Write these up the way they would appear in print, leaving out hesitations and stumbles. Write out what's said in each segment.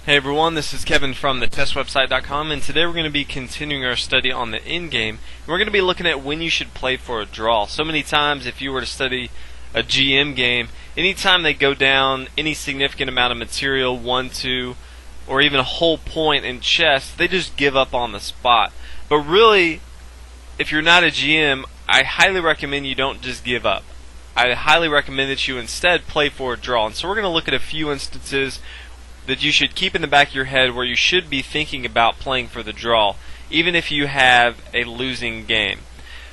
Hey everyone, this is Kevin from thetestwebsite.com, and today we're going to be continuing our study on the endgame. We're going to be looking at when you should play for a draw. So many times if you were to study a GM game, anytime they go down any significant amount of material, 1, 2, or even a whole point in chess, they just give up on the spot. But really, if you're not a GM, I highly recommend you don't just give up. I highly recommend that you instead play for a draw. And so we're going to look at a few instances that you should keep in the back of your head where you should be thinking about playing for the draw, even if you have a losing game.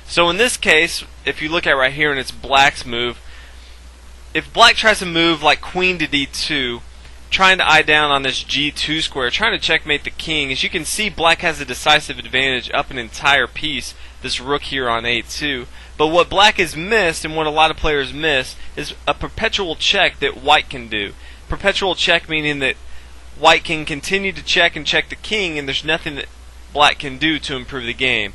So in this case, if you look at right here and it's black's move, if black tries to move like queen to d2, trying to eye down on this g2 square, trying to checkmate the king, as you can see, black has a decisive advantage up an entire piece, this rook here on a2. But what black has missed, and what a lot of players miss, is a perpetual check that white can do. Perpetual check meaning that white can continue to check and check the king, and there's nothing that black can do to improve the game.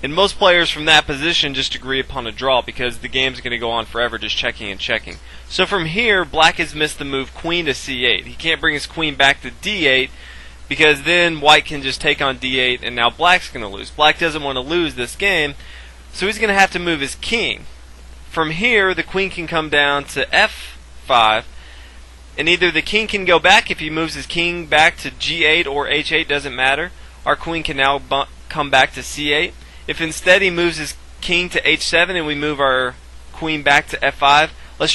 And most players from that position just agree upon a draw because the game's going to go on forever just checking and checking. So from here, black has missed the move queen to c8. He can't bring his queen back to d8 because then white can just take on d8 and now black's going to lose. Black doesn't want to lose this game, so he's going to have to move his king. From here, the queen can come down to f5, and either the king can go back if he moves his king back to g8 or h8, doesn't matter. Our queen can now come back to c8. If instead he moves his king to h7 and we move our queen back to f5, let's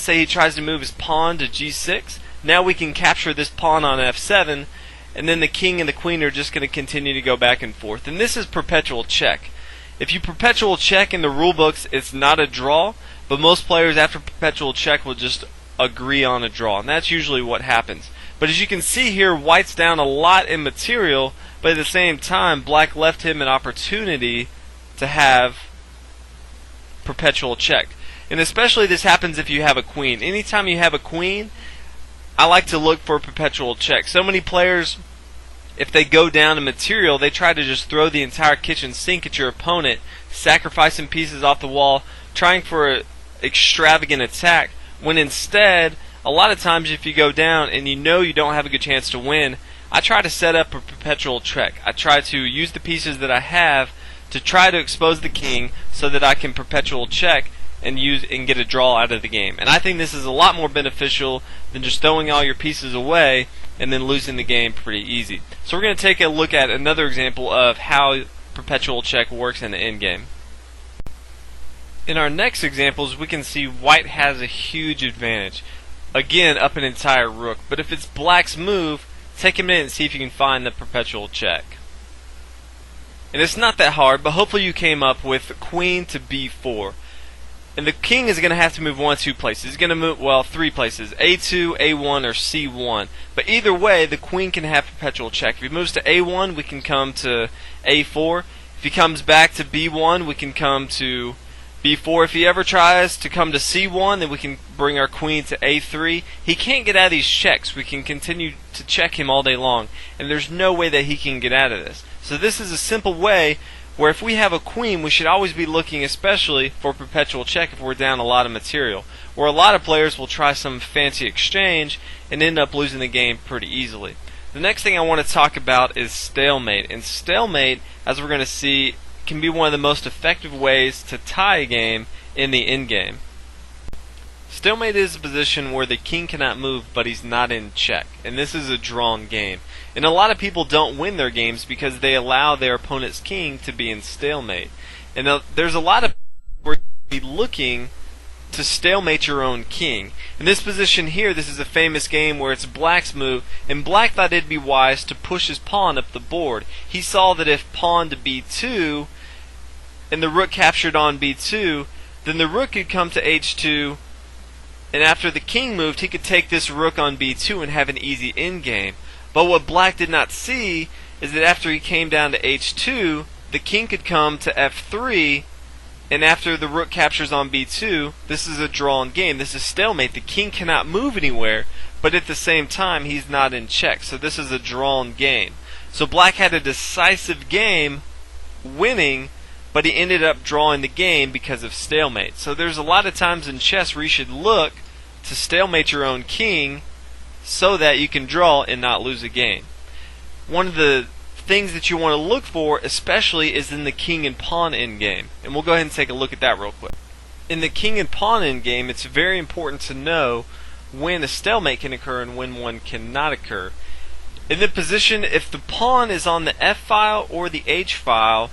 say he tries to move his pawn to g6. Now we can capture this pawn on f7, and then the king and the queen are just going to continue to go back and forth. And this is perpetual check. If you perpetual check in the rule books, it's not a draw, but most players after perpetual check will just agree on a draw, and that's usually what happens. But as you can see here, white's down a lot in material, but at the same time black left him an opportunity to have perpetual check. And especially this happens if you have a queen. Anytime you have a queen, I like to look for perpetual check. So many players, if they go down in material, they try to just throw the entire kitchen sink at your opponent, sacrificing pieces off the wall, trying for an extravagant attack, when instead, a lot of times if you go down and you know you don't have a good chance to win, I try to set up a perpetual check. I try to use the pieces that I have to try to expose the king so that I can perpetual check and get a draw out of the game. And I think this is a lot more beneficial than just throwing all your pieces away and then losing the game pretty easy. So we're going to take a look at another example of how perpetual check works in the endgame. In our next examples, we can see white has a huge advantage. Again, up an entire rook. But if it's black's move, take a minute and see if you can find the perpetual check. And it's not that hard, but hopefully you came up with queen to b4. And the king is going to have to move 1 of 2 places. He's going to move, well, 3 places. A2, A1, or C1. But either way, the queen can have perpetual check. If he moves to A1, we can come to A4. If he comes back to B1, we can come to B4. If he ever tries to come to C1, then we can bring our queen to A3. He can't get out of these checks. We can continue to check him all day long, and there's no way that he can get out of this. So this is a simple way where if we have a queen, we should always be looking especially for perpetual check if we're down a lot of material, where a lot of players will try some fancy exchange and end up losing the game pretty easily. The next thing I want to talk about is stalemate. And stalemate, as we're going to see, can be one of the most effective ways to tie a game in the endgame. Stalemate is a position where the king cannot move but he's not in check, and this is a drawn game. And a lot of people don't win their games because they allow their opponent's king to be in stalemate. And there's a lot of people where you'll be looking to stalemate your own king. In this position here, this is a famous game where it's black's move, and black thought it'd be wise to push his pawn up the board. He saw that if pawn to b2 and the rook captured on b2, then the rook could come to h2, and after the king moved, he could take this rook on b2 and have an easy endgame. But what black did not see is that after he came down to h2, the king could come to f3, and after the rook captures on b2, this is a drawn game. This is stalemate. The king cannot move anywhere, but at the same time, he's not in check. So this is a drawn game. So black had a decisive game winning, but he ended up drawing the game because of stalemate. So there's a lot of times in chess where you should look to stalemate your own king so that you can draw and not lose a game. One of the things that you want to look for especially is in the king and pawn endgame, and we'll go ahead and take a look at that real quick. In the king and pawn endgame, it's very important to know when a stalemate can occur and when one cannot occur. In the position, if the pawn is on the F file or the H file,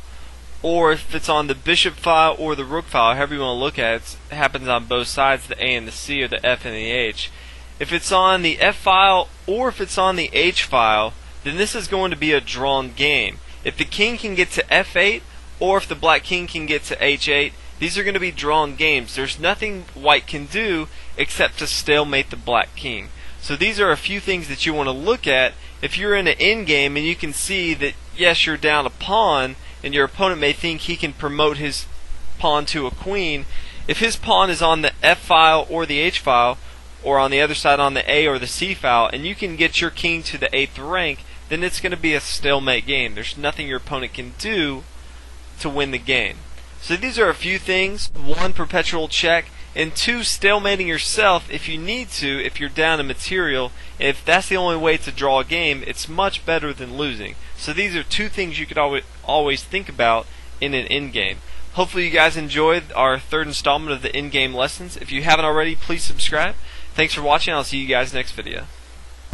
or if it's on the bishop file or the rook file, however you want to look at it, it happens on both sides, the A and the C, or the F and the H. If it's on the F file or if it's on the H file, then this is going to be a drawn game. If the king can get to F8 or if the black king can get to H8, these are going to be drawn games. There's nothing white can do except to stalemate the black king. So these are a few things that you want to look at if you're in an endgame and you can see that yes, you're down a pawn and your opponent may think he can promote his pawn to a queen. If his pawn is on the F file or the H file, or on the other side on the A or the C file, and you can get your king to the 8th rank, then it's going to be a stalemate game. There's nothing your opponent can do to win the game. So these are a few things. 1, perpetual check, and 2, stalemating yourself if you need to, if you're down in material. If that's the only way to draw a game, it's much better than losing. So these are 2 things you could always think about in an endgame. Hopefully you guys enjoyed our 3rd installment of the endgame lessons. If you haven't already, please subscribe. Thanks for watching. I'll see you guys next video.